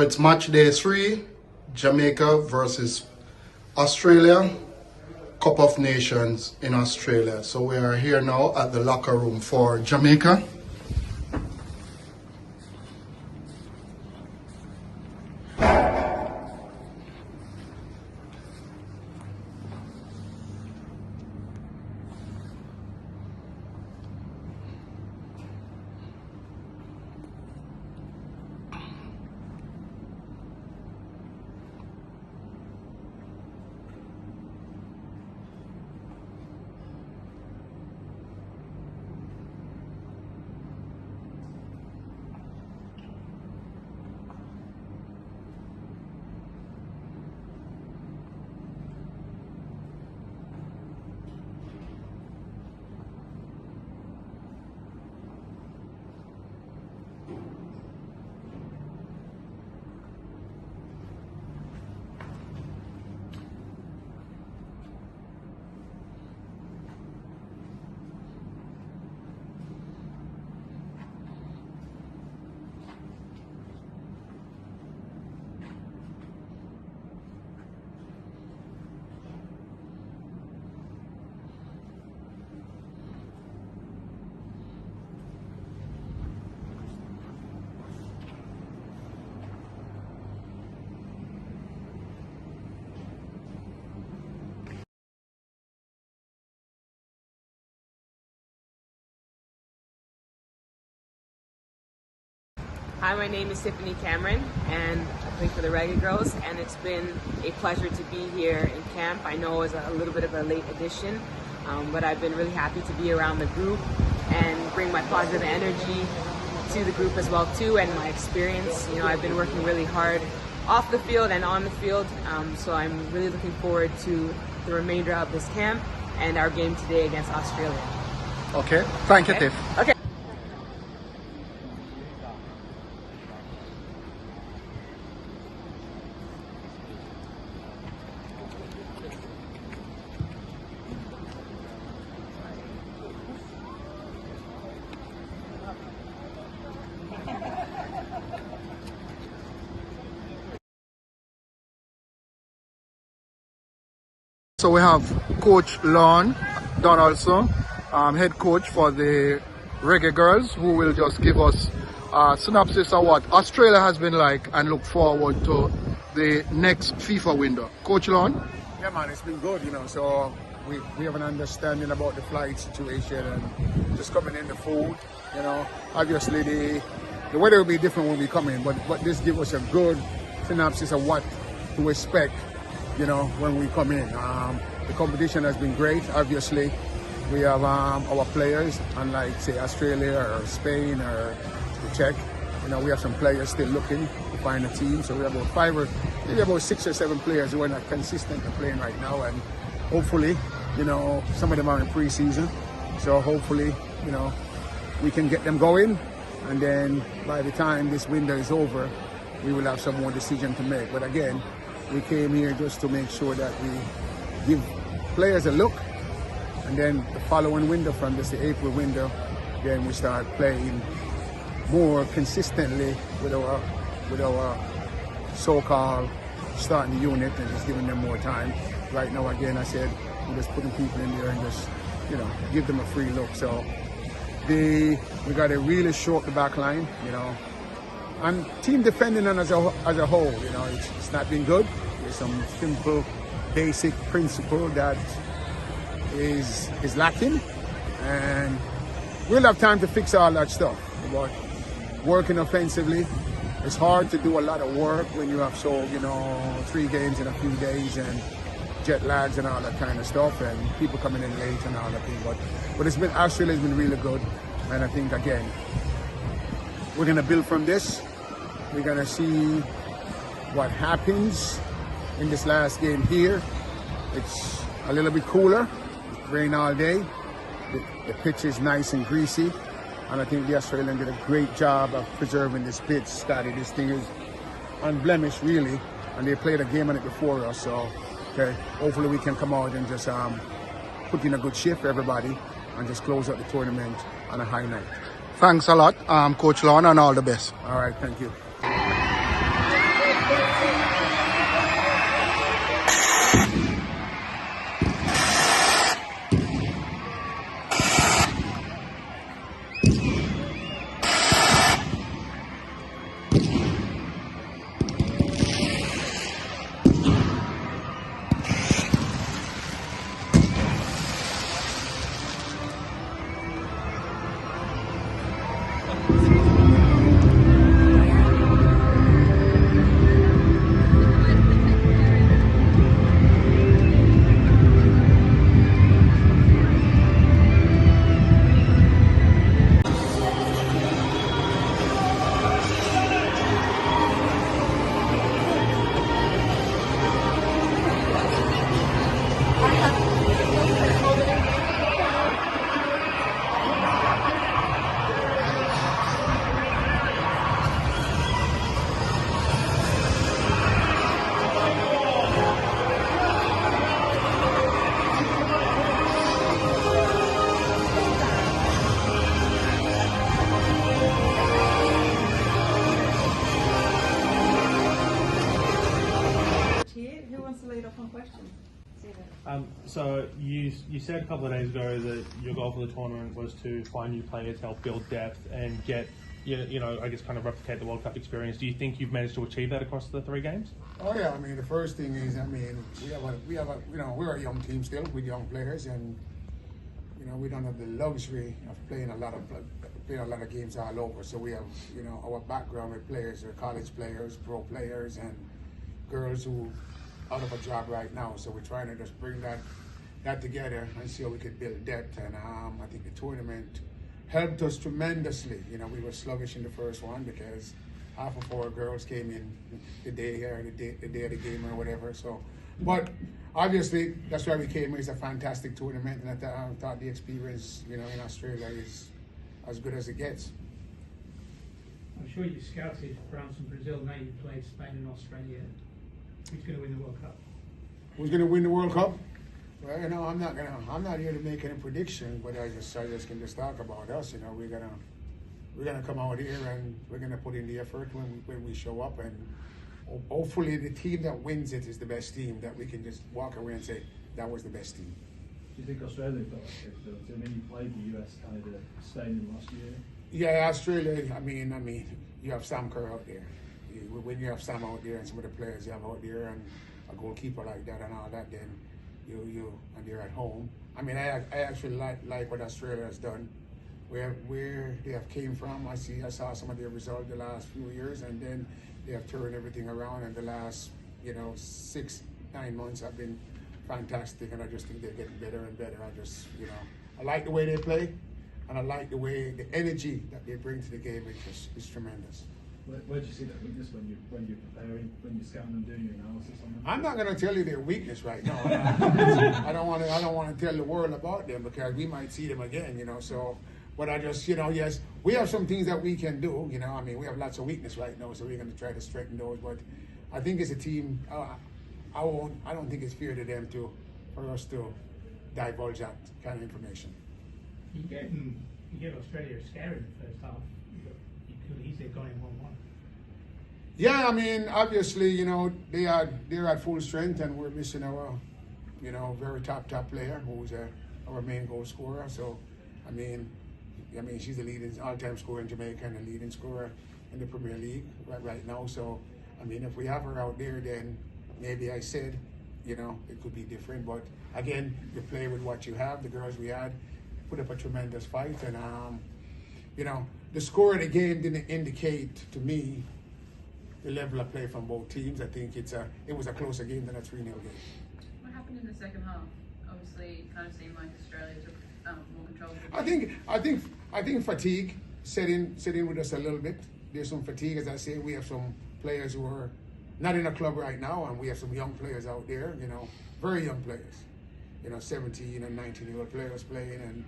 It's match day 3, Jamaica versus Australia, Cup of Nations in Australia. So we are here now at the locker room for Jamaica. Hi, my name is Tiffany Cameron, and I play for the Reggae Girlz, and it's been a pleasure to be here in camp. I know it was a little bit of a late addition, but I've been really happy to be around the group and bring my positive energy to the group as well too, and my experience. You know, I've been working really hard off the field and on the field, so I'm really looking forward to the remainder of this camp and our game today against Australia. Okay, thank you, Tiff. Okay. So we have Coach Lon Donaldson, head coach for the Reggae Girlz, who will just give us a synopsis of what Australia has been like and look forward to the next FIFA window. Coach Lon? Yeah, man, it's been good, you know, so we have an understanding about the flight situation and just coming in, the food, you know. Obviously the weather will be different when we come in, but this gives us a good synopsis of what to expect, you know, when we come in. The competition has been great. Obviously, we have our players, unlike say Australia or Spain or the Czech. You know, we have some players still looking to find a team. So we have maybe about 6 or 7 players who are not consistent in playing right now, and hopefully, you know, some of them are in pre-season. So hopefully, you know, we can get them going, and then by the time this window is over, we will have some more decision to make. But again, we came here just to make sure that we give players a look, and then the following window, from this the April window, then we start playing more consistently with our so-called starting the unit and just giving them more time. Right now, again, I said we're just putting people in there and just, you know, give them a free look. So we got to really short the back line, you know. And team defending as a whole, you know, it's not been good. There's some simple, basic principle that is lacking, and we'll have time to fix all that stuff. But working offensively, it's hard to do a lot of work when you have 3 games in a few days and jet lags and all that kind of stuff, and people coming in late and all that thing. But Australia's been really good, and I think again we're gonna build from this. We're gonna see what happens in this last game here. It's a little bit cooler, rain all day. The pitch is nice and greasy, and I think the Australians did a great job of preserving this pitch. Scotty, this thing is unblemished really, and they played a game on it before us. So, okay, hopefully we can come out and just put in a good shift for everybody and just close out the tournament on a high note. Thanks a lot, Coach Lon, and all the best. All right, thank you. off on questions. So you said a couple of days ago that your goal for the tournament was to find new players, help build depth, and get I guess kind of replicate the World Cup experience. Do you think you've managed to achieve that across the 3 games? Oh yeah, I mean the first thing is, I mean we're a young team still with young players, and we don't have the luxury of playing a lot of games all over. So we have our background with players, college players, pro players, and girls who out of a job right now. So we're trying to just bring that together and see how we could build depth. And I think the tournament helped us tremendously. We were sluggish in the first one because half of our girls came in the day of the game or whatever. So, but obviously that's why we came. It's a fantastic tournament, and I thought the experience, in Australia is as good as it gets. I'm sure you scouted France and Brazil. Now you played Spain and Australia. Who's going to win the World Cup? Who's going to win the World Cup? Well, I'm not here to make any prediction, but I just can just talk about us. We're gonna come out here and we're gonna put in the effort when we show up, and hopefully the team that wins it is the best team that we can just walk away and say that was the best team. Do you think Australia got that capability? I mean, you played the US, Canada, Spain in last year. Yeah, Australia. I mean, you have Sam Kerr out there. When you have Sam out there and some of the players you have out there and a goalkeeper like that and all that, then and they're at home. I mean, I actually like what Australia has done, where they have came from. I saw some of their results the last few years, and then they have turned everything around. And the last 6-9 months have been fantastic, and I just think they're getting better and better. I like the way they play, and I like the energy that they bring to the game. It's tremendous. Where do you see that weakness when you're preparing, when you're scouting and doing your analysis on them? I'm not going to tell you their weakness right now. I don't want to tell the world about them because we might see them again, So, but I just, yes, we have some things that we can do. I mean, we have lots of weakness right now, so we're going to try to strengthen those. But I think as a team, I don't think it's fair to them for us to divulge that kind of information. You gave Australia a scare in the first half. You could easily have gone in 1-1. Yeah, I mean, obviously, they're at full strength, and we're missing our, very top player who's our main goal scorer. So, I mean, she's the leading all-time scorer in Jamaica and the leading scorer in the Premier League right now. So, I mean, if we have her out there, then maybe I said, it could be different. But again, you play with what you have. The girls we had put up a tremendous fight, and the score of the game didn't indicate to me the level of play from both teams. I think it was a closer game than a 3-0 game. What happened in the second half? Obviously, it kind of seemed like Australia took more control of the game. I think fatigue set in with us a little bit. There's some fatigue, as I say. We have some players who are not in a club right now, and we have some young players out there. Very young players. 17 and 19-year-old players playing,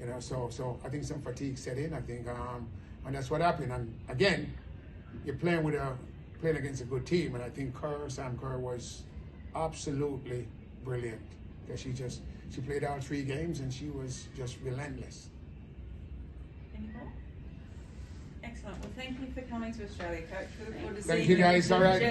and so I think some fatigue set in. I think, and that's what happened. And again, you're playing against a good team, and I think Sam Kerr was absolutely brilliant. Because she played all 3 games, and she was just relentless. Any more? Excellent. Well, thank you for coming to Australia, Coach. We look forward to Thank seeing you guys. All right.